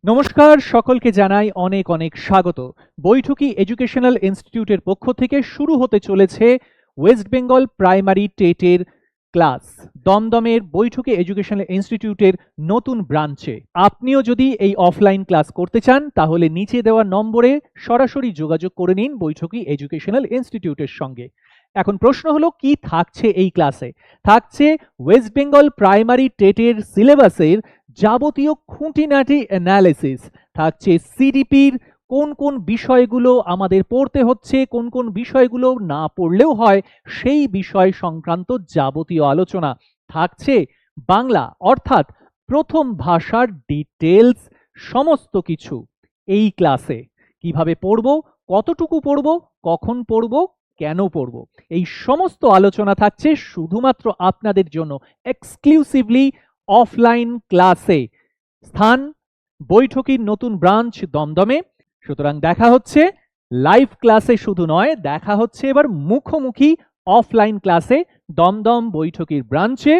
নমস্কার, সকলকে জানাই অনেক অনেক স্বাগত। বৈঠকি এডুকেশনাল ইনস্টিটিউটের পক্ষ থেকে শুরু হতে চলেছে West Bengal primary টেটের class. দমদমের বৈঠকি educational ইনস্টিটিউটের নতুন ব্রাঞ্চে আপনিও যদি এই অফলাইন ক্লাস করতে চান তাহলে নিচে দেওয়া নম্বরে সরাসরি যোগাযোগ করে নিন বৈঠকি এডুকেশনাল ইনস্টিটিউটের সঙ্গে। এখন প্রশ্ন হলো, কি থাকছে এই ক্লাসে? থাকছে ওয়েস্ট বেঙ্গল প্রাইমারি টেটের সিলেবাসের যাবতীয় খুঁটিনাটি অ্যানালিসিস, থাকছে সিডিপির কোন কোন বিষয়গুলো আমাদের পড়তে হচ্ছে, কোন কোন বিষয়গুলো না পড়লেও হয় সেই বিষয় সংক্রান্ত যাবতীয় আলোচনা, থাকছে বাংলা অর্থাৎ প্রথম ভাষার ডিটেলস, সমস্ত কিছু এই ক্লাসে। কিভাবে পড়ব, কতটুকু পড়ব, কখন পড়ব, কেন পড়ব, এই সমস্ত আলোচনা থাকছে শুধুমাত্র আপনাদের জন্য এক্সক্লুসিভলি অফলাইন ক্লাসে। স্থান বৈঠকির নতুন ব্রাঞ্চ দমদমে। সুতরাং দেখা হচ্ছে লাইভ ক্লাসে, শুধু নয়, দেখা হচ্ছে এবার মুখোমুখি অফলাইন ক্লাসে দমদম বৈঠকির ব্রাঞ্চে।